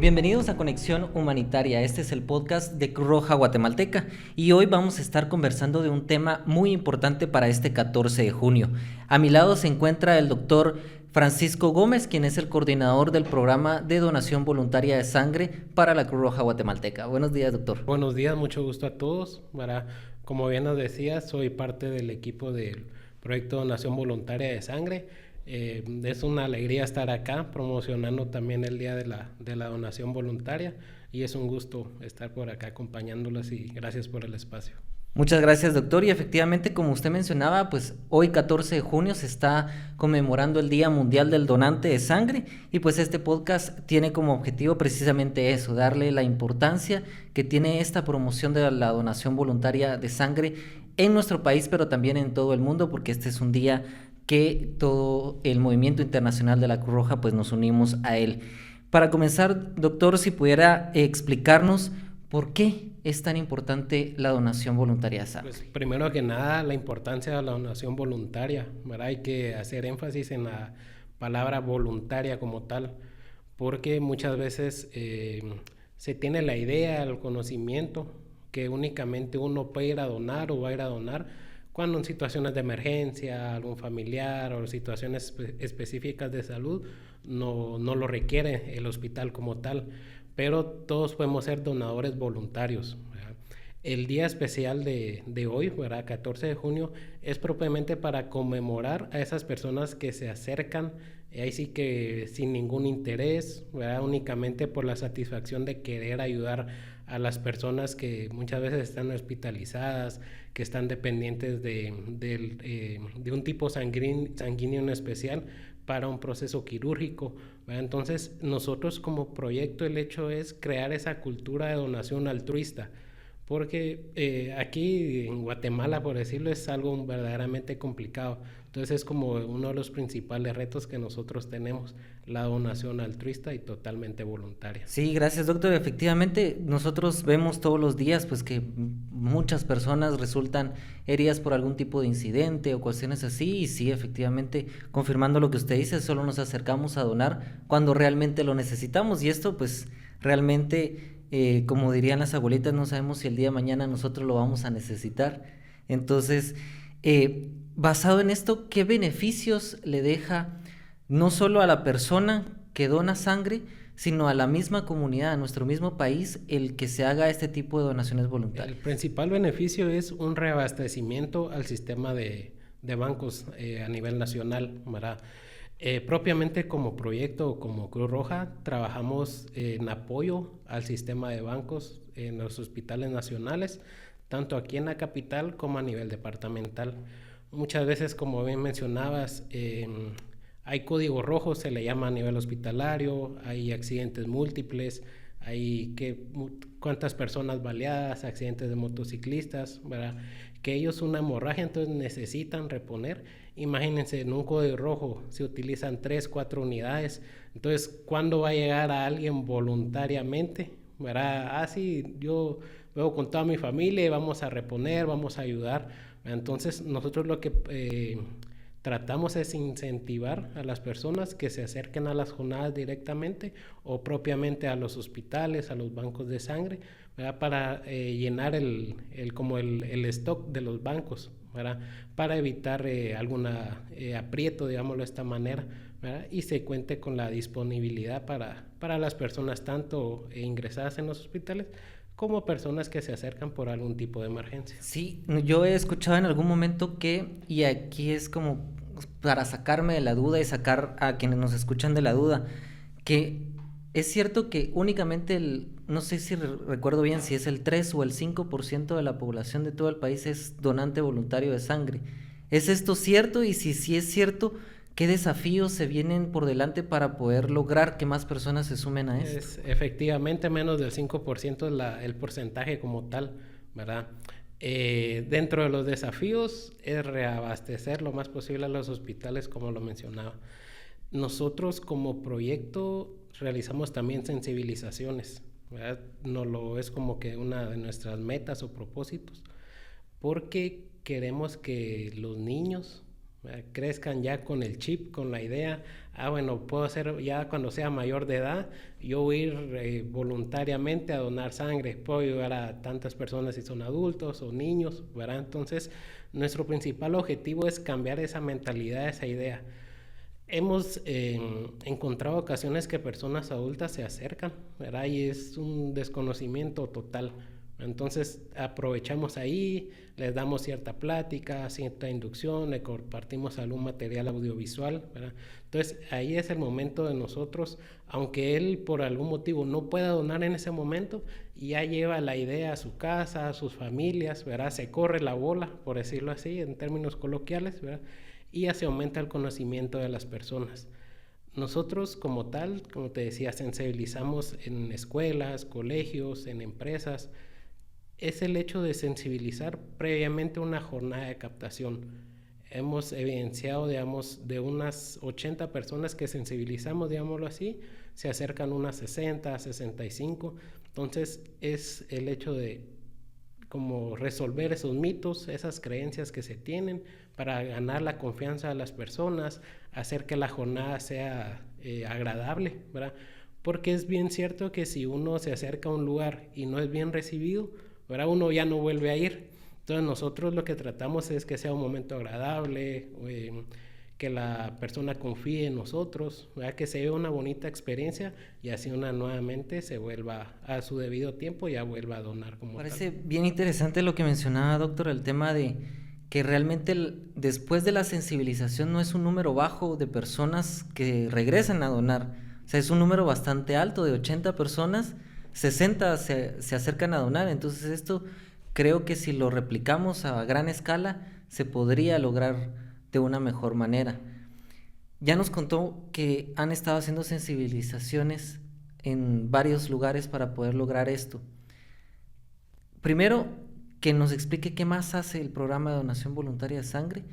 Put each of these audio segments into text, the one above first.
Bienvenidos a Conexión Humanitaria, este es el podcast de Cruz Roja Guatemalteca y hoy vamos a estar conversando de un tema muy importante para este 14 de junio. A mi lado se encuentra el doctor Francisco Gómez, quien es el coordinador del programa de donación voluntaria de sangre para la Cruz Roja Guatemalteca. Buenos días, doctor. Buenos días, mucho gusto a todos. Como bien nos decía, soy parte del equipo del proyecto de donación voluntaria de sangre. Es una alegría estar acá promocionando también el Día de la Donación Voluntaria y es un gusto estar por acá acompañándolos y gracias por el espacio. Muchas gracias, doctor. Y efectivamente, como usted mencionaba, pues hoy 14 de junio se está conmemorando el Día Mundial del Donante de Sangre y pues este podcast tiene como objetivo precisamente eso, darle la importancia que tiene esta promoción de la donación voluntaria de sangre en nuestro país, pero también en todo el mundo, porque este es un día que todo el movimiento internacional de la Cruz Roja pues nos unimos a él. Para comenzar, doctor, si pudiera explicarnos ¿por qué es tan importante la donación voluntaria de sangre? Pues primero que nada, la importancia de la donación voluntaria, ¿verdad? Hay que hacer énfasis en la palabra voluntaria como tal, porque muchas veces se tiene la idea, el conocimiento, que únicamente uno puede ir a donar o va a ir a donar cuando en situaciones de emergencia, algún familiar o situaciones específicas de salud no lo requiere el hospital como tal, pero todos podemos ser donadores voluntarios, ¿verdad? El día especial de hoy, ¿verdad? 14 de junio, es propiamente para conmemorar a esas personas que se acercan, ahí sí que sin ningún interés, ¿verdad? Únicamente por la satisfacción de querer ayudar a las personas que muchas veces están hospitalizadas, que están dependientes de un tipo sanguíneo en especial para un proceso quirúrgico, ¿verdad? Entonces nosotros como proyecto el hecho es crear esa cultura de donación altruista, porque aquí en Guatemala, por decirlo, es algo verdaderamente complicado. Entonces es como uno de los principales retos que nosotros tenemos, la donación altruista y totalmente voluntaria. Sí, gracias, doctor. Efectivamente, nosotros vemos todos los días pues que muchas personas resultan heridas por algún tipo de incidente o cuestiones así y sí, efectivamente, confirmando lo que usted dice, solo nos acercamos a donar cuando realmente lo necesitamos y esto pues realmente, como dirían las abuelitas, no sabemos si el día de mañana nosotros lo vamos a necesitar. Entonces, basado en esto, ¿qué beneficios le deja no solo a la persona que dona sangre, sino a la misma comunidad, a nuestro mismo país, el que se haga este tipo de donaciones voluntarias? El principal beneficio es un reabastecimiento al sistema de bancos a nivel nacional, ¿verdad? Propiamente como proyecto o como Cruz Roja trabajamos en apoyo al sistema de bancos en los hospitales nacionales, tanto aquí en la capital como a nivel departamental. Muchas veces, como bien mencionabas, hay código rojo, se le llama a nivel hospitalario, hay accidentes múltiples, hay cuántas personas baleadas, accidentes de motociclistas, ¿verdad? Que ellos una hemorragia, entonces necesitan reponer. Imagínense, en un código rojo se utilizan 3, 4 unidades, entonces ¿cuándo va a llegar a alguien voluntariamente? ¿Verdad? Sí, yo veo con toda mi familia y vamos a reponer, vamos a ayudar. Entonces nosotros lo que tratamos es incentivar a las personas que se acerquen a las jornadas directamente o propiamente a los hospitales, a los bancos de sangre, ¿verdad? Para llenar el stock de los bancos, ¿verdad? Para evitar alguna aprieto, digámoslo de esta manera, ¿verdad? Y se cuente con la disponibilidad para las personas tanto ingresadas en los hospitales como personas que se acercan por algún tipo de emergencia. Sí, yo he escuchado en algún momento que, y aquí es como para sacarme de la duda y sacar a quienes nos escuchan de la duda, que es cierto que únicamente no sé si recuerdo bien si es el 3 o el 5% de la población de todo el país es donante voluntario de sangre. ¿Es esto cierto? Y si sí es cierto, ¿qué desafíos se vienen por delante para poder lograr que más personas se sumen a esto? Es efectivamente menos del 5% es el porcentaje como tal, ¿verdad? Dentro de los desafíos es reabastecer lo más posible a los hospitales, como lo mencionaba. Nosotros como proyecto realizamos también sensibilizaciones, ¿verdad? Es como que una de nuestras metas o propósitos, porque queremos que los niños, crezcan ya con el chip, con la idea, bueno, puedo hacer ya cuando sea mayor de edad, yo voy a ir voluntariamente a donar sangre, puedo ayudar a tantas personas si son adultos o niños, ¿verdad? Entonces, nuestro principal objetivo es cambiar esa mentalidad, esa idea. Hemos encontrado ocasiones que personas adultas se acercan, ¿verdad? Y es un desconocimiento total. Entonces aprovechamos ahí, les damos cierta plática, cierta inducción, le compartimos algún material audiovisual, ¿verdad? Entonces ahí es el momento de nosotros, aunque él por algún motivo no pueda donar en ese momento, ya lleva la idea a su casa, a sus familias, ¿verdad? Se corre la bola, por decirlo así, en términos coloquiales, ¿verdad? Y ya se aumenta el conocimiento de las personas. Nosotros como tal, como te decía, sensibilizamos en escuelas, colegios, en empresas. Es el hecho de sensibilizar previamente una jornada de captación. Hemos evidenciado, digamos, de unas 80 personas que sensibilizamos, digámoslo así, se acercan unas 60, 65. Entonces es el hecho de como resolver esos mitos, esas creencias que se tienen para ganar la confianza de las personas, hacer que la jornada sea agradable, ¿verdad? Porque es bien cierto que si uno se acerca a un lugar y no es bien recibido, ¿verdad? Uno ya no vuelve a ir. Entonces nosotros lo que tratamos es que sea un momento agradable, que la persona confíe en nosotros, ¿verdad? Que se vea una bonita experiencia y así una nuevamente se vuelva a su debido tiempo y ya vuelva a donar como Parece tal. bien interesante lo que mencionaba, doctor, el tema de que realmente después de la sensibilización no es un número bajo de personas que regresan a donar. O sea, es un número bastante alto, de 80 personas, 60 se acercan a donar. Entonces esto creo que si lo replicamos a gran escala se podría lograr de una mejor manera. Ya nos contó que han estado haciendo sensibilizaciones en varios lugares para poder lograr esto. Primero, que nos explique qué más hace el programa de donación voluntaria de sangre.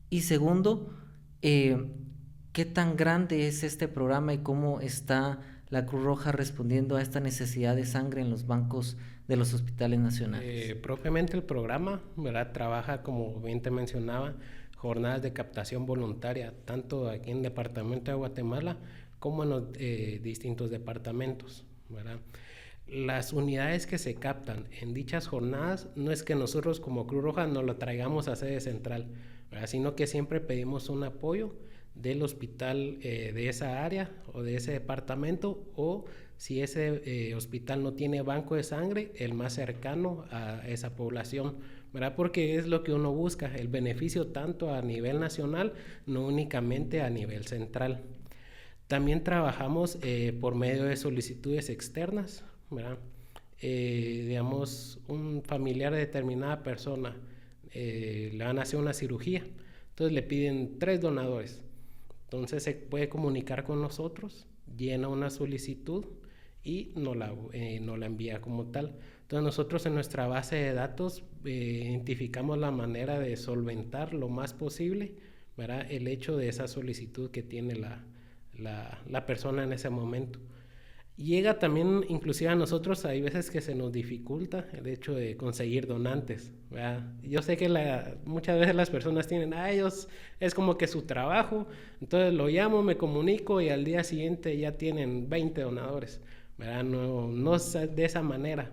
Y segundo, qué tan grande es este programa y cómo está la Cruz Roja respondiendo a esta necesidad de sangre en los bancos de los hospitales nacionales. Propiamente el programa, ¿verdad? Trabaja, como bien te mencionaba, jornadas de captación voluntaria, tanto aquí en el departamento de Guatemala como en los distintos departamentos, ¿verdad? Las unidades que se captan en dichas jornadas no es que nosotros como Cruz Roja nos lo traigamos a sede central, ¿verdad? Sino que siempre pedimos un apoyo del hospital de esa área o de ese departamento, o si ese hospital no tiene banco de sangre, el más cercano a esa población, ¿verdad? Porque es lo que uno busca, el beneficio tanto a nivel nacional, no únicamente a nivel central. También trabajamos por medio de solicitudes externas, ¿verdad? Digamos, un familiar de determinada persona le van a hacer una cirugía, entonces le piden 3 donadores. Entonces se puede comunicar con nosotros, llena una solicitud y nos la envía como tal. Entonces nosotros en nuestra base de datos identificamos la manera de solventar lo más posible, ¿verdad? El hecho de esa solicitud que tiene la persona en ese momento. Llega también, inclusive a nosotros, hay veces que se nos dificulta el hecho de conseguir donantes, ¿verdad? Yo sé que muchas veces las personas tienen, ellos es como que su trabajo, entonces lo llamo, me comunico y al día siguiente ya tienen 20 donadores, ¿verdad? No es de esa manera.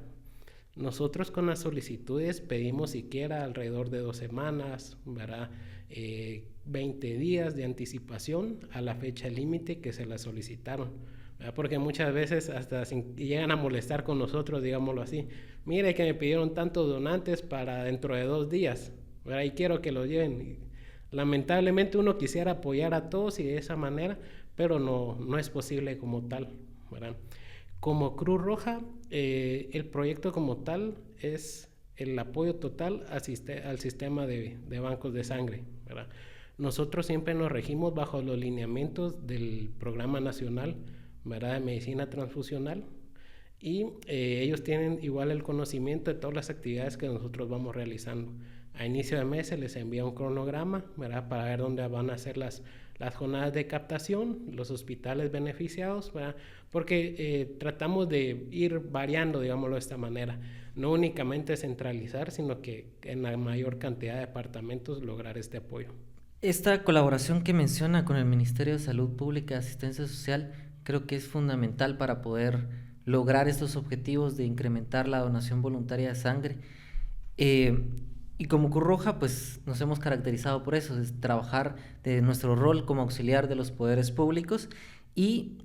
Nosotros con las solicitudes pedimos siquiera alrededor de 2 semanas, ¿verdad? 20 días de anticipación a la fecha límite que se la solicitaron. Porque muchas veces hasta llegan a molestar con nosotros, digámoslo así. Mire que me pidieron tantos donantes para dentro de 2 días, ¿verdad? Y quiero que lo lleven. Y lamentablemente uno quisiera apoyar a todos y de esa manera, pero no es posible como tal, ¿verdad? Como Cruz Roja, el proyecto como tal es el apoyo total al sistema de bancos de sangre, ¿verdad? Nosotros siempre nos regimos bajo los lineamientos del Programa Nacional, ¿verdad?, de Medicina Transfusional, y ellos tienen igual el conocimiento de todas las actividades que nosotros vamos realizando. A inicio de mes se les envía un cronograma, ¿verdad?, para ver dónde van a ser las jornadas de captación, los hospitales beneficiados, ¿verdad?, porque tratamos de ir variando, digámoslo de esta manera, no únicamente centralizar, sino que en la mayor cantidad de departamentos lograr este apoyo. Esta colaboración que menciona con el Ministerio de Salud Pública y Asistencia Social creo que es fundamental para poder lograr estos objetivos de incrementar la donación voluntaria de sangre. Eh, y como Cruz Roja, pues nos hemos caracterizado por eso, es trabajar de nuestro rol como auxiliar de los poderes públicos. Y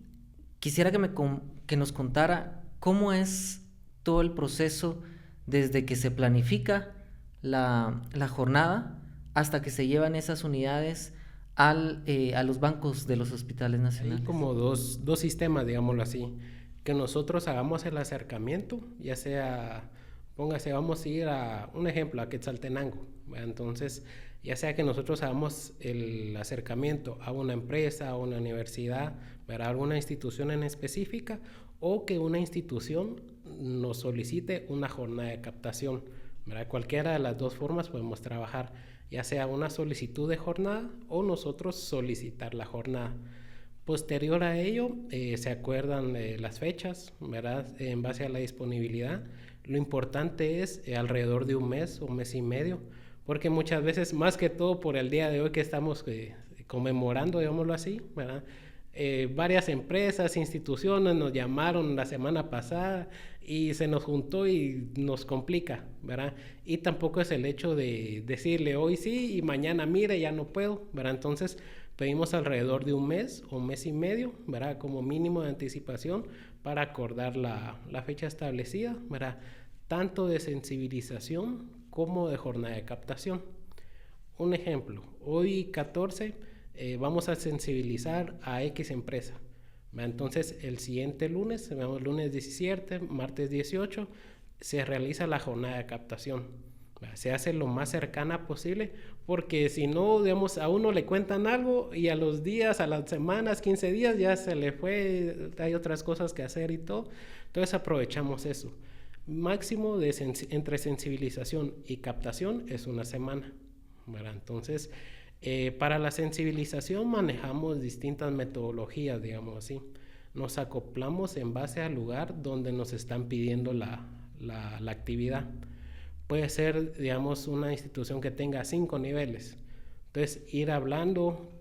quisiera que nos contara cómo es todo el proceso desde que se planifica la jornada hasta que se llevan esas unidades a los bancos de los hospitales Hay nacionales. como dos sistemas, digámoslo así, que nosotros hagamos el acercamiento, ya sea, póngase, vamos a ir a un ejemplo, a Quetzaltenango, ¿verdad? Entonces, ya sea que nosotros hagamos el acercamiento a una empresa, a una universidad, ¿verdad? Alguna institución en específica, o que una institución nos solicite una jornada de captación, ¿verdad? Cualquiera de las dos formas podemos trabajar, ya sea una solicitud de jornada o nosotros solicitar la jornada. Posterior a ello, se acuerdan las fechas, ¿verdad? En base a la disponibilidad. Lo importante es alrededor de un mes y medio, porque muchas veces, más que todo por el día de hoy que estamos conmemorando, digámoslo así, ¿verdad? Varias empresas, instituciones nos llamaron la semana pasada y se nos juntó y nos complica, ¿verdad? Y tampoco es el hecho de decirle hoy sí y mañana mire, ya no puedo, ¿verdad? Entonces pedimos alrededor de un mes y medio, ¿verdad? Como mínimo de anticipación para acordar la fecha establecida, ¿verdad? Tanto de sensibilización como de jornada de captación. Un ejemplo, hoy 14 vamos a sensibilizar a X empresa. Entonces, el siguiente lunes, lunes 17, martes 18, se realiza la jornada de captación. Se hace lo más cercana posible, porque si no, digamos, a uno le cuentan algo y a los días, a las semanas, 15 días, ya se le fue, hay otras cosas que hacer y todo. Entonces, aprovechamos eso. Máximo entre sensibilización y captación es una semana, ¿verdad? Entonces, para la sensibilización manejamos distintas metodologías, digamos así. Nos acoplamos en base al lugar donde nos están pidiendo la actividad. Puede ser, digamos, una institución que tenga 5 niveles. Entonces, ir hablando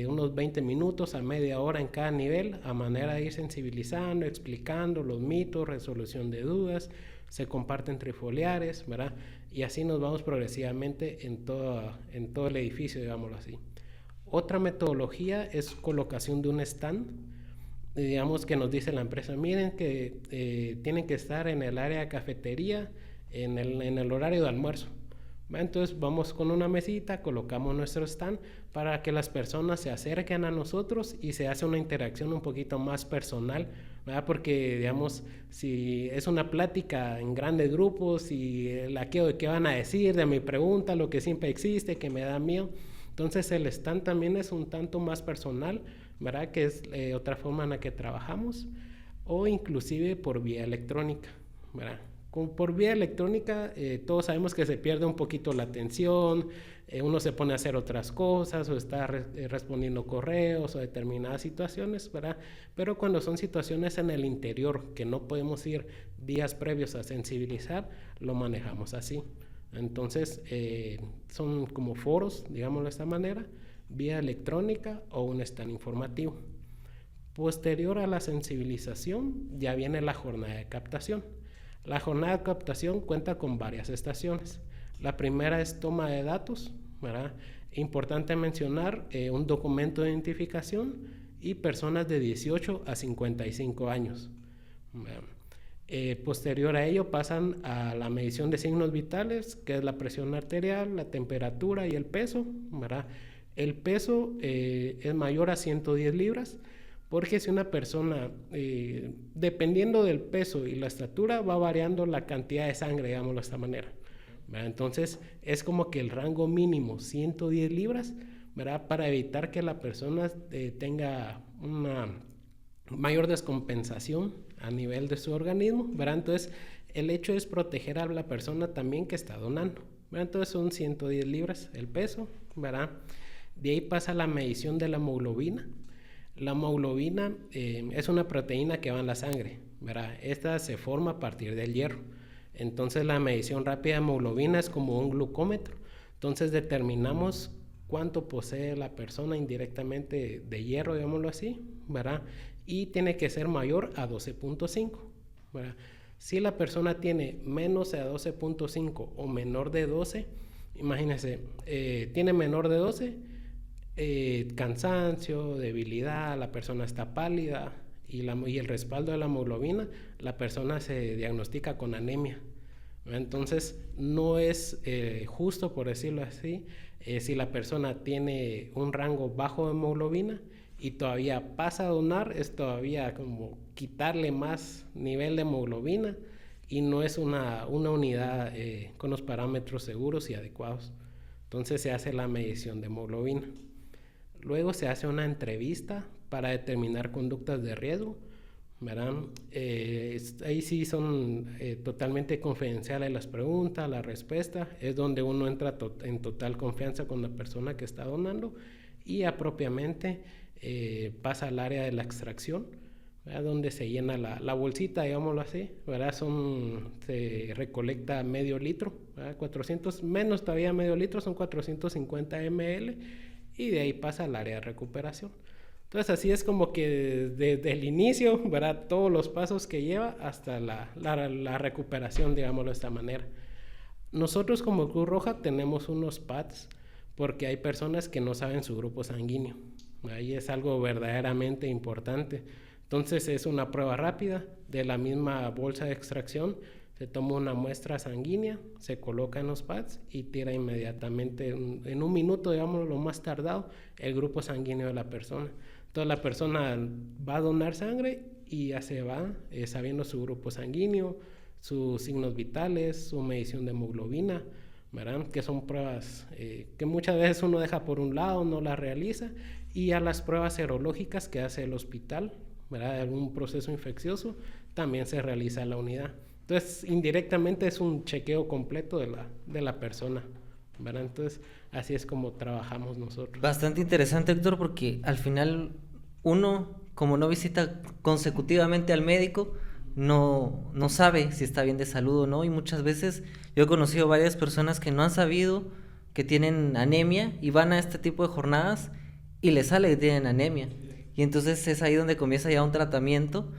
unos 20 minutos a media hora en cada nivel, a manera de ir sensibilizando, explicando los mitos, resolución de dudas, se comparten trifoliares, ¿verdad? Y así nos vamos progresivamente en todo el edificio, digámoslo así. Otra metodología es colocación de un stand, digamos que nos dice la empresa, miren que tienen que estar en el área de cafetería en el horario de almuerzo. Entonces vamos con una mesita, colocamos nuestro stand para que las personas se acerquen a nosotros y se hace una interacción un poquito más personal, ¿verdad? Porque digamos, si es una plática en grandes grupos y qué van a decir de mi pregunta, lo que siempre existe, que me da miedo, entonces el stand también es un tanto más personal, ¿verdad? Que es otra forma en la que trabajamos, o inclusive por vía electrónica, ¿verdad? Por vía electrónica todos sabemos que se pierde un poquito la atención, uno se pone a hacer otras cosas o está respondiendo correos o determinadas situaciones, ¿verdad? Pero cuando son situaciones en el interior que no podemos ir días previos a sensibilizar, lo manejamos así. Entonces son como foros, digámoslo de esta manera, vía electrónica o un stand informativo. Posterior a la sensibilización ya viene la jornada de captación. La jornada de captación cuenta con varias estaciones. La primera es toma de datos, ¿verdad? Importante mencionar un documento de identificación y personas de 18 a 55 años. Posterior a ello pasan a la medición de signos vitales, que es la presión arterial, la temperatura y el peso, ¿verdad? El peso es mayor a 110 libras. Porque si una persona, dependiendo del peso y la estatura, va variando la cantidad de sangre, digámoslo de esta manera, ¿verdad? Entonces, es como que el rango mínimo, 110 libras, ¿verdad? Para evitar que la persona tenga una mayor descompensación a nivel de su organismo, ¿verdad? Entonces, el hecho es proteger a la persona también que está donando, ¿verdad? Entonces, son 110 libras el peso, ¿verdad? De ahí pasa la medición de la hemoglobina. La hemoglobina es una proteína que va en la sangre, ¿verdad? Esta se forma a partir del hierro. Entonces la medición rápida de hemoglobina es como un glucómetro. Entonces determinamos cuánto posee la persona indirectamente de hierro, digámoslo así, ¿verdad? Y tiene que ser mayor a 12.5, ¿verdad? Si la persona tiene menos a 12.5 o menor de 12, imagínense, tiene menor de 12, cansancio, debilidad, la persona está pálida y el respaldo de la hemoglobina, la persona se diagnostica con anemia. Entonces, no es justo, por decirlo así, si la persona tiene un rango bajo de hemoglobina y todavía pasa a donar, es todavía como quitarle más nivel de hemoglobina y no es una unidad con los parámetros seguros y adecuados. Entonces se hace la medición de hemoglobina. Luego se hace una entrevista para determinar conductas de riesgo, ¿verdad? Ahí sí son totalmente confidenciales las preguntas, la respuesta, es donde uno entra en total confianza con la persona que está donando y apropiadamente pasa al área de la extracción, ¿verdad? Donde se llena la bolsita, digámoslo así, ¿verdad? Se recolecta medio litro, ¿verdad? 400, menos todavía medio litro, son 450 ml y de ahí pasa al área de recuperación. Entonces así es como que desde el inicio, ¿verdad? Todos los pasos que lleva hasta la recuperación, digámoslo de esta manera. Nosotros como Cruz Roja tenemos unos pads porque hay personas que no saben su grupo sanguíneo. Ahí es algo verdaderamente importante. Entonces es una prueba rápida de la misma bolsa de extracción. Se toma una muestra sanguínea, se coloca en los pads y tira inmediatamente, en un minuto, digamos, lo más tardado, el grupo sanguíneo de la persona. Entonces la persona va a donar sangre y ya se va sabiendo su grupo sanguíneo, sus signos vitales, su medición de hemoglobina, ¿verdad? Que son pruebas que muchas veces uno deja por un lado, no las realiza, y a las pruebas serológicas que hace el hospital, ¿verdad? Algún proceso infeccioso también se realiza en la unidad. Entonces, indirectamente es un chequeo completo de la persona, ¿verdad? Entonces, así es como trabajamos nosotros. Bastante interesante, Héctor, porque al final uno, como no visita consecutivamente al médico, no sabe si está bien de salud o no, y muchas veces yo he conocido varias personas que no han sabido que tienen anemia y van a este tipo de jornadas y les sale que tienen anemia. Y entonces es ahí donde comienza ya un tratamiento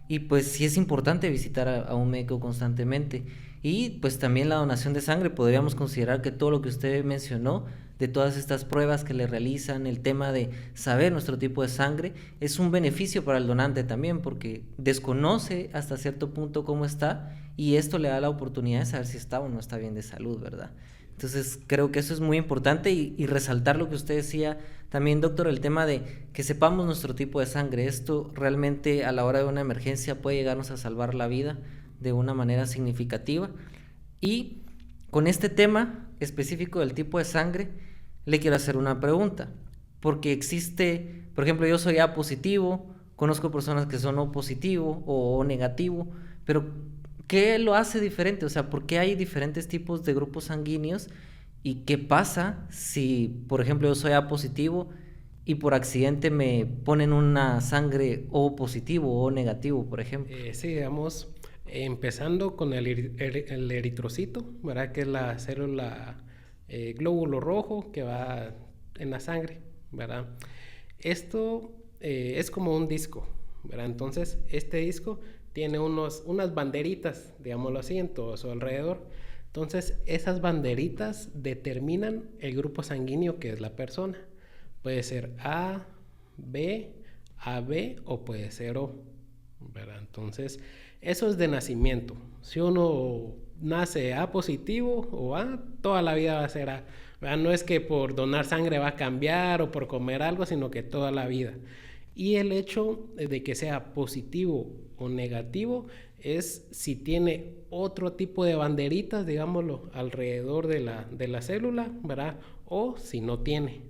y pues sí es importante visitar a un médico constantemente. Y pues también la donación de sangre, podríamos considerar que todo lo que usted mencionó, de todas estas pruebas que le realizan, el tema de saber nuestro tipo de sangre, es un beneficio para el donante también, porque desconoce hasta cierto punto cómo está y esto le da la oportunidad de saber si está o no está bien de salud, ¿verdad? Entonces creo que eso es muy importante y resaltar lo que usted decía también, doctor, el tema de que sepamos nuestro tipo de sangre. Esto realmente a la hora de una emergencia puede llegarnos a salvar la vida de una manera significativa. Y con este tema específico del tipo de sangre, le quiero hacer una pregunta, porque existe, por ejemplo, yo soy A positivo, conozco personas que son O positivo o negativo, pero ¿qué lo hace diferente? O sea, ¿por qué hay diferentes tipos de grupos sanguíneos? ¿Y qué pasa si, por ejemplo, yo soy A positivo y por accidente me ponen una sangre O positivo o negativo, por ejemplo? Sí, digamos, empezando con el eritrocito, ¿verdad? Que es la célula glóbulo rojo que va en la sangre, ¿verdad? Esto es como un disco, ¿verdad? Entonces, este disco tiene unas banderitas, digámoslo así, en todo su alrededor. Entonces, esas banderitas determinan el grupo sanguíneo que es la persona. Puede ser A, B, AB o puede ser O, ¿verdad? Entonces, eso es de nacimiento. Si uno nace A positivo o A, toda la vida va a ser A, ¿verdad? No es que por donar sangre va a cambiar o por comer algo, sino que toda la vida. Y el hecho de que sea positivo o negativo es si tiene otro tipo de banderitas, digámoslo, alrededor de la célula, ¿verdad? O si no tiene.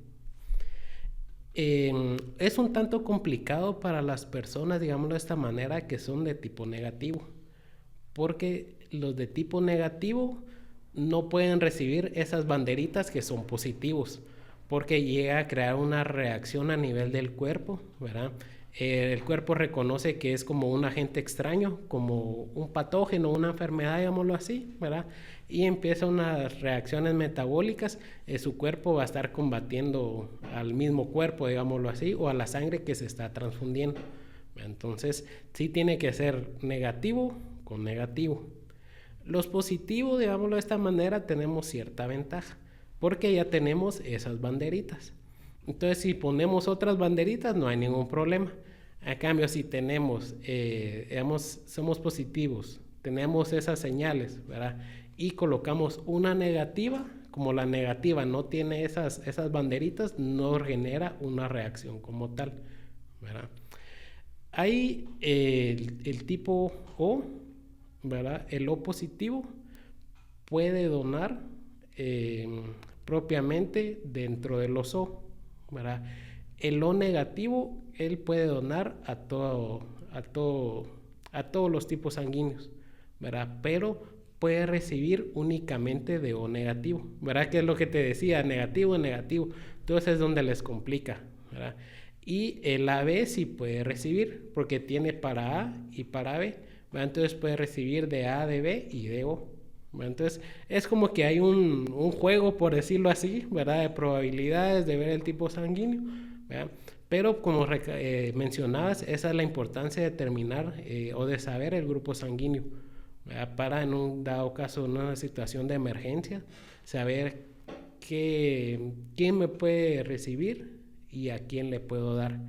Es un tanto complicado para las personas, digámoslo de esta manera, que son de tipo negativo, porque los de tipo negativo no pueden recibir esas banderitas que son positivos, porque llega a crear una reacción a nivel del cuerpo, ¿verdad? El cuerpo reconoce que es como un agente extraño, como un patógeno, una enfermedad, digámoslo así, ¿verdad? Y empieza unas reacciones metabólicas, su cuerpo va a estar combatiendo al mismo cuerpo, digámoslo así, o a la sangre que se está transfundiendo. Entonces, sí tiene que ser negativo con negativo. Los positivos, digámoslo de esta manera, tenemos cierta ventaja, porque ya tenemos esas banderitas. Entonces, si ponemos otras banderitas, no hay ningún problema. A cambio, si tenemos, somos positivos, tenemos esas señales, ¿verdad? Y colocamos una negativa, como la negativa no tiene esas banderitas, no genera una reacción como tal, ¿verdad? Hay el tipo O, ¿verdad? El O positivo puede donar propiamente dentro de los O, ¿verdad? El O negativo, él puede donar a todos los tipos sanguíneos, ¿verdad? Pero puede recibir únicamente de O negativo, ¿verdad? Que es lo que te decía, negativo, negativo. Entonces es donde les complica, ¿verdad? Y el AB sí puede recibir, porque tiene para A y para B, ¿verdad? Entonces puede recibir de A, de B y de O. Entonces es como que hay un juego, por decirlo así, ¿verdad? De probabilidades de ver el tipo sanguíneo, ¿verdad? Pero como mencionabas, esa es la importancia de determinar o de saber el grupo sanguíneo, ¿verdad? Para en un dado caso, en una situación de emergencia, saber quién me puede recibir y a quién le puedo dar.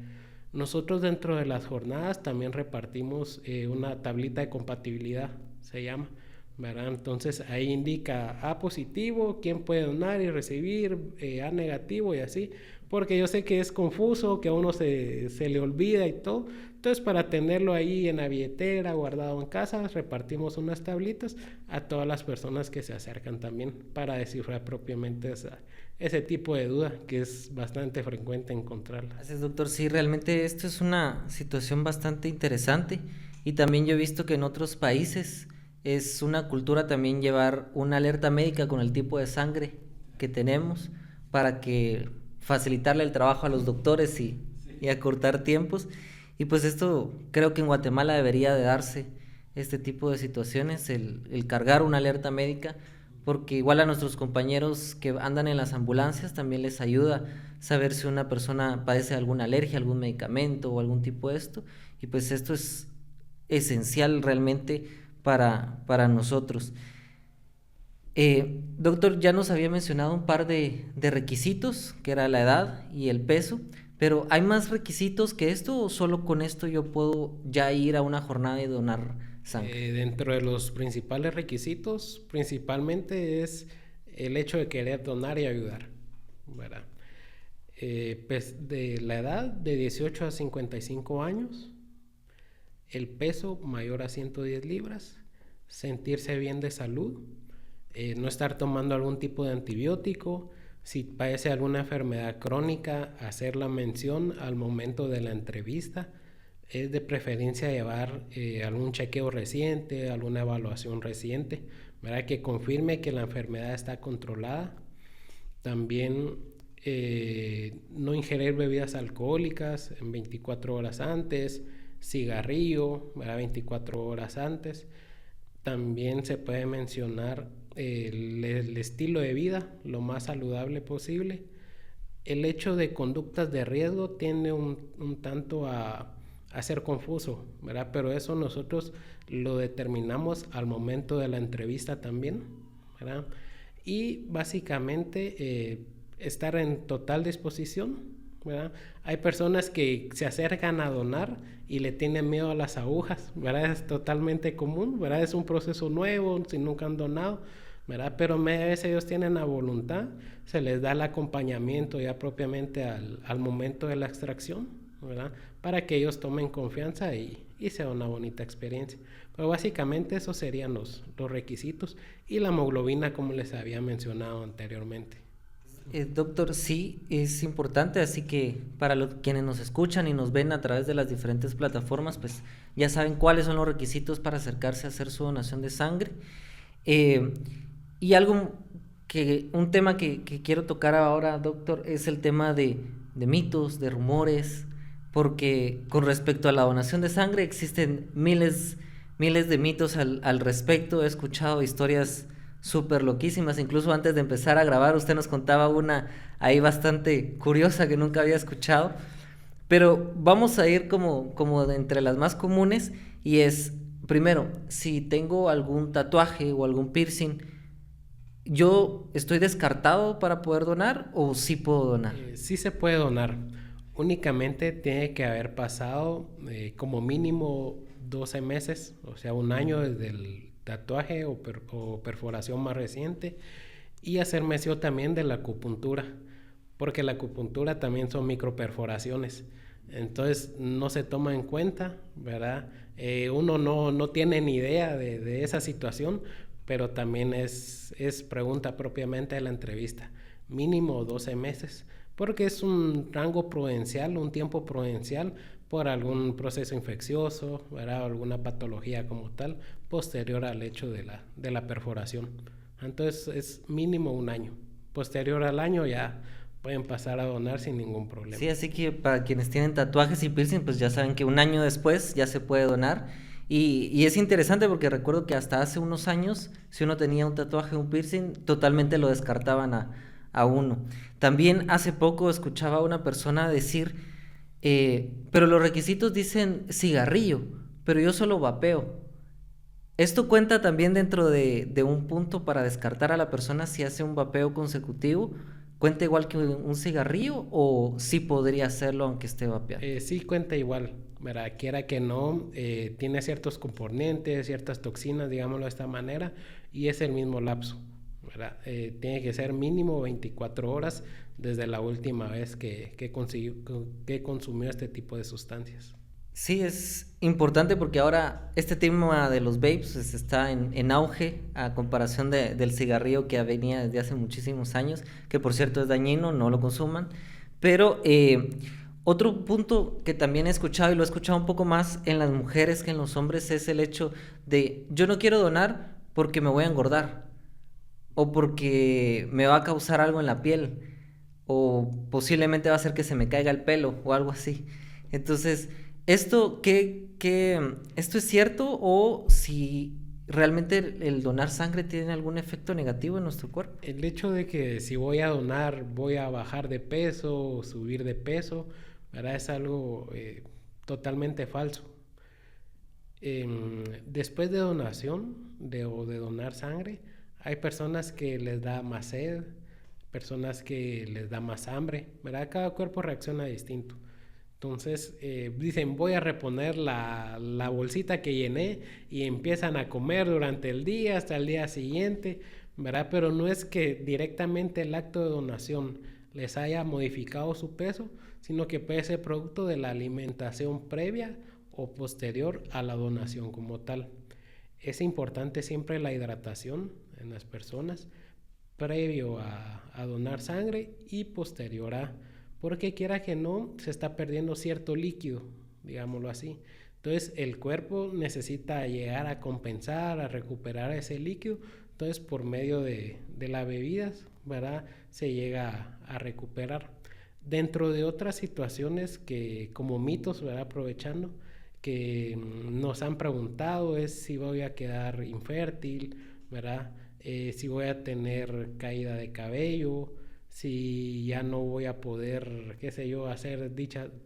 Nosotros dentro de las jornadas también repartimos una tablita de compatibilidad, se llama, ¿verdad? Entonces ahí indica A positivo, quién puede donar y recibir, A negativo y así, porque yo sé que es confuso, que a uno se le olvida y todo. Entonces, para tenerlo ahí en la billetera, guardado en casa, repartimos unas tablitas a todas las personas que se acercan también para descifrar propiamente ese tipo de duda que es bastante frecuente encontrarla. Gracias, doctor. Sí, realmente esto es una situación bastante interesante y también yo he visto que en otros países es una cultura también llevar una alerta médica con el tipo de sangre que tenemos para que facilitarle el trabajo a los doctores y acortar tiempos. Y pues esto creo que en Guatemala debería de darse este tipo de situaciones, el cargar una alerta médica, porque igual a nuestros compañeros que andan en las ambulancias también les ayuda saber si una persona padece alguna alergia, algún medicamento o algún tipo de esto, y pues esto es esencial realmente para nosotros. Doctor, ya nos había mencionado un par de requisitos, que era la edad y el peso, pero ¿hay más requisitos que esto o solo con esto yo puedo ya ir a una jornada y donar sangre? Dentro de los principales requisitos, principalmente es el hecho de querer donar y ayudar, ¿verdad? Pues de la edad de 18 a 55 años, el peso mayor a 110 libras, sentirse bien de salud, no estar tomando algún tipo de antibiótico, si padece alguna enfermedad crónica, hacer la mención al momento de la entrevista. Es de preferencia llevar algún chequeo reciente, alguna evaluación reciente, ¿verdad? Que confirme que la enfermedad está controlada. También no ingerir bebidas alcohólicas en 24 horas antes, cigarrillo, ¿verdad? 24 horas antes. También se puede mencionar el estilo de vida, lo más saludable posible. El hecho de conductas de riesgo tiende un tanto a ser confuso, ¿verdad? Pero eso nosotros lo determinamos al momento de la entrevista también, ¿verdad? Y básicamente estar en total disposición, ¿verdad? Hay personas que se acercan a donar y le tienen miedo a las agujas, ¿verdad? Es totalmente común, ¿verdad? Es un proceso nuevo, si nunca han donado, ¿verdad? Pero a veces ellos tienen la voluntad, se les da el acompañamiento ya propiamente al momento de la extracción, ¿verdad? Para que ellos tomen confianza y sea una bonita experiencia. Pero básicamente esos serían los requisitos y la hemoglobina, como les había mencionado anteriormente. Doctor, sí, es importante, así que para quienes nos escuchan y nos ven a través de las diferentes plataformas, pues ya saben cuáles son los requisitos para acercarse a hacer su donación de sangre. Y un tema que quiero tocar ahora, doctor, es el tema de mitos, de rumores, porque con respecto a la donación de sangre existen miles de mitos al respecto. He escuchado historias súper loquísimas, incluso antes de empezar a grabar usted nos contaba una ahí bastante curiosa que nunca había escuchado, pero vamos a ir como de entre las más comunes, y es, primero, si tengo algún tatuaje o algún piercing, ¿yo estoy descartado para poder donar o sí puedo donar? Sí se puede donar. Únicamente tiene que haber pasado como mínimo 12 meses, o sea, un año desde el tatuaje o perforación más reciente, y hacer mención también de la acupuntura, porque la acupuntura también son microperforaciones. Entonces no se toma en cuenta, ¿verdad? Uno no tiene ni idea de esa situación, pero también es pregunta propiamente de la entrevista. Mínimo 12 meses, porque es un rango prudencial, un tiempo prudencial por algún proceso infeccioso, ¿verdad? O alguna patología como tal, posterior al hecho de la perforación. Entonces es mínimo un año. Posterior al año ya pueden pasar a donar sin ningún problema. Sí, así que para quienes tienen tatuajes y piercing, pues ya saben que un año después ya se puede donar. Y es interesante porque recuerdo que hasta hace unos años, si uno tenía un tatuaje o un piercing, totalmente lo descartaban a uno. También hace poco escuchaba a una persona decir, pero los requisitos dicen cigarrillo, pero yo solo vapeo. Esto cuenta también dentro de un punto para descartar a la persona si hace un vapeo consecutivo. ¿Cuenta igual que un cigarrillo o sí podría hacerlo aunque esté vapeando? Sí cuenta igual, ¿verdad? Quiera que no, tiene ciertos componentes, ciertas toxinas, digámoslo de esta manera, y es el mismo lapso, ¿verdad? Tiene que ser mínimo 24 horas desde la última vez que consumió este tipo de sustancias. Sí, es importante porque ahora este tema de los vapes pues, está en auge a comparación del cigarrillo que venía desde hace muchísimos años, que por cierto es dañino, no lo consuman. Pero otro punto que también he escuchado y lo he escuchado un poco más en las mujeres que en los hombres es el hecho de yo no quiero donar porque me voy a engordar o porque me va a causar algo en la piel o posiblemente va a hacer que se me caiga el pelo o algo así. Entonces, ¿esto es cierto o si realmente el donar sangre tiene algún efecto negativo en nuestro cuerpo? El hecho de que si voy a donar voy a bajar de peso o subir de peso, ¿verdad? Es algo totalmente falso. Después de donación o de donar sangre, hay personas que les da más sed, personas que les da más hambre, ¿verdad? Cada cuerpo reacciona distinto. Entonces dicen voy a reponer la bolsita que llené y empiezan a comer durante el día hasta el día siguiente, ¿verdad? Pero no es que directamente el acto de donación les haya modificado su peso, sino que puede ser producto de la alimentación previa o posterior a la donación como tal. Es importante siempre la hidratación en las personas previo a donar sangre y posterior a, porque quiera que no, se está perdiendo cierto líquido, digámoslo así. Entonces el cuerpo necesita llegar a compensar, a recuperar ese líquido. Entonces por medio de las bebidas, ¿verdad? Se llega a recuperar. Dentro de otras situaciones que como mitos, ¿verdad? Aprovechando, que nos han preguntado es si voy a quedar infértil, ¿verdad? Si voy a tener caída de cabello, si ya no voy a poder, qué sé yo, hacer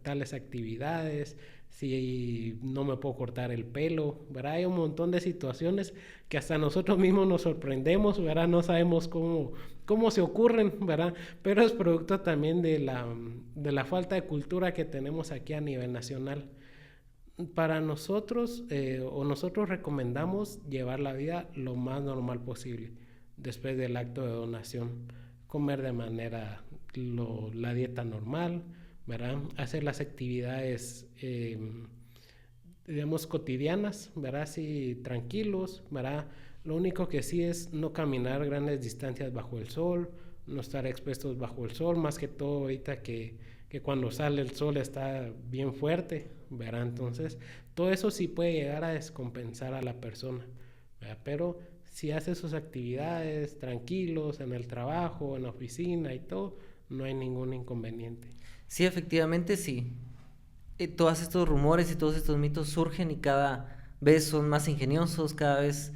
tales actividades, si no me puedo cortar el pelo, ¿verdad? Hay un montón de situaciones que hasta nosotros mismos nos sorprendemos, ¿verdad? No sabemos cómo se ocurren, ¿verdad? Pero es producto también de la falta de cultura que tenemos aquí a nivel nacional. Para nosotros, o nosotros recomendamos llevar la vida lo más normal posible después del acto de donación, comer de manera la dieta normal, ¿verdad? Hacer las actividades, digamos, cotidianas, ¿verdad? Sí, tranquilos, ¿verdad? Lo único que sí es no caminar grandes distancias bajo el sol, no estar expuestos bajo el sol, más que todo ahorita que cuando sale el sol está bien fuerte, ¿verdad? Entonces, todo eso sí puede llegar a descompensar a la persona, ¿verdad? Pero si hace sus actividades tranquilos en el trabajo, en la oficina y todo, no hay ningún inconveniente. Sí, efectivamente sí. todos estos rumores y todos estos mitos surgen y cada vez son más ingeniosos, cada vez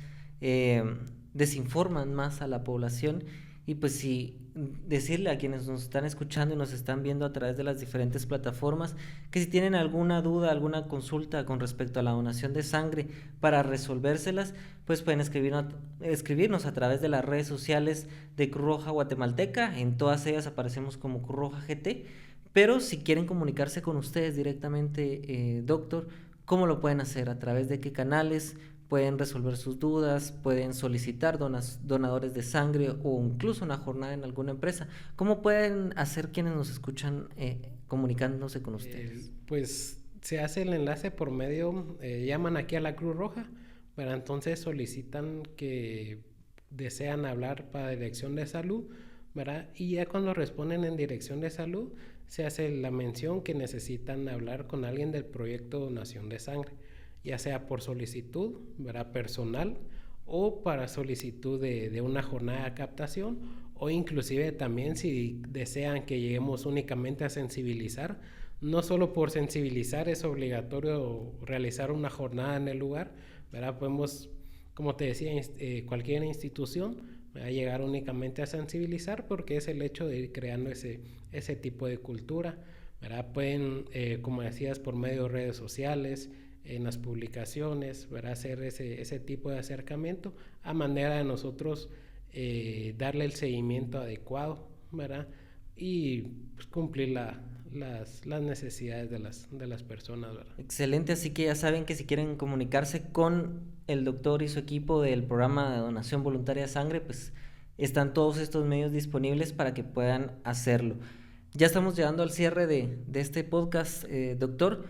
desinforman más a la población. Y pues sí, decirle a quienes nos están escuchando y nos están viendo a través de las diferentes plataformas que si tienen alguna duda, alguna consulta con respecto a la donación de sangre para resolvérselas, pues pueden escribirnos a través de las redes sociales de Cruz Roja Guatemalteca. En todas ellas aparecemos como Cruz Roja GT. Pero si quieren comunicarse con ustedes directamente, doctor, ¿cómo lo pueden hacer? ¿A través de qué canales? Pueden resolver sus dudas, pueden solicitar donadores de sangre o incluso una jornada en alguna empresa. ¿Cómo pueden hacer quienes nos escuchan comunicándose con ustedes? Pues se hace el enlace por medio, llaman aquí a la Cruz Roja, pero entonces solicitan que desean hablar para Dirección de Salud, ¿verdad? Y ya cuando responden en Dirección de Salud, se hace la mención que necesitan hablar con alguien del proyecto Donación de Sangre, ya sea por solicitud, ¿verdad?, personal, o para solicitud de una jornada de captación, o inclusive también si desean que lleguemos únicamente a sensibilizar. No solo por sensibilizar es obligatorio realizar una jornada en el lugar, ¿verdad? Podemos, como te decía, cualquier institución va a llegar únicamente a sensibilizar, porque es el hecho de ir creando ese tipo de cultura, ¿verdad? Pueden, como decías, por medio de redes sociales, en las publicaciones, ¿verdad?, hacer ese tipo de acercamiento a manera de nosotros darle el seguimiento adecuado, ¿verdad?, y pues, cumplir las necesidades de las personas, ¿verdad? Excelente, así que ya saben que si quieren comunicarse con el doctor y su equipo del programa de donación voluntaria de sangre, pues están todos estos medios disponibles para que puedan hacerlo. Ya estamos llegando al cierre de este podcast, doctor.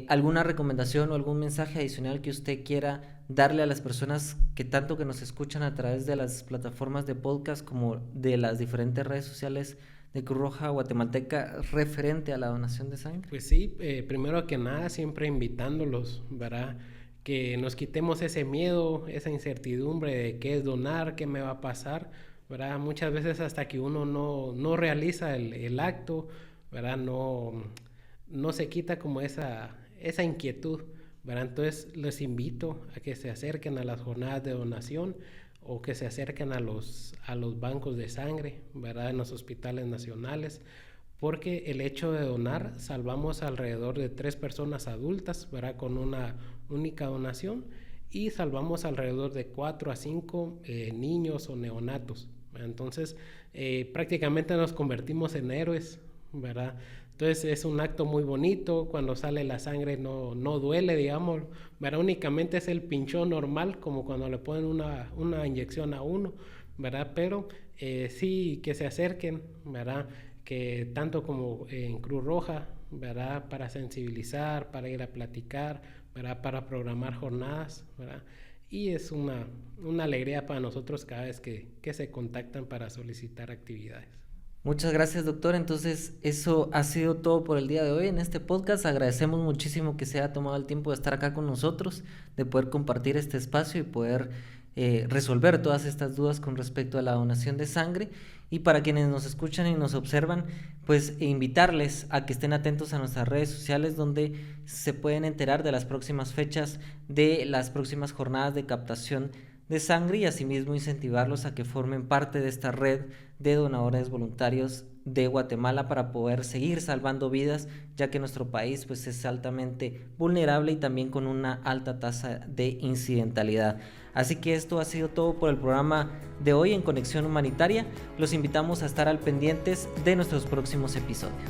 ¿Alguna recomendación o algún mensaje adicional que usted quiera darle a las personas que tanto que nos escuchan a través de las plataformas de podcast como de las diferentes redes sociales de Cruz Roja Guatemalteca referente a la donación de sangre? Pues sí, primero que nada siempre invitándolos, ¿verdad?, que nos quitemos ese miedo, esa incertidumbre de qué es donar, qué me va a pasar, ¿verdad? Muchas veces hasta que uno no realiza el acto, ¿verdad?, no se quita como esa inquietud, ¿verdad? Entonces les invito a que se acerquen a las jornadas de donación o que se acerquen a los bancos de sangre, ¿verdad?, en los hospitales nacionales, porque el hecho de donar salvamos alrededor de 3 personas adultas, ¿verdad?, con una única donación, y salvamos alrededor de 4 a 5 niños o neonatos, ¿verdad? Entonces prácticamente nos convertimos en héroes, ¿verdad? Entonces es un acto muy bonito. Cuando sale la sangre no duele, digamos, ¿verdad? Únicamente es el pinchón normal, como cuando le ponen una inyección a uno, ¿verdad? Pero sí que se acerquen, ¿verdad?, que tanto como en Cruz Roja, ¿verdad?, para sensibilizar, para ir a platicar, ¿verdad?, para programar jornadas, ¿verdad? Y es una alegría para nosotros cada vez que se contactan para solicitar actividades. Muchas gracias, doctor. Entonces, eso ha sido todo por el día de hoy en este podcast. Agradecemos muchísimo que se haya tomado el tiempo de estar acá con nosotros, de poder compartir este espacio y poder resolver todas estas dudas con respecto a la donación de sangre. Y para quienes nos escuchan y nos observan, pues invitarles a que estén atentos a nuestras redes sociales, donde se pueden enterar de las próximas fechas de las próximas jornadas de captación de sangre, y asimismo incentivarlos a que formen parte de esta red de donadores voluntarios de Guatemala para poder seguir salvando vidas, ya que nuestro país pues es altamente vulnerable y también con una alta tasa de incidentalidad. Así que esto ha sido todo por el programa de hoy en Conexión Humanitaria. Los invitamos a estar al pendientes de nuestros próximos episodios.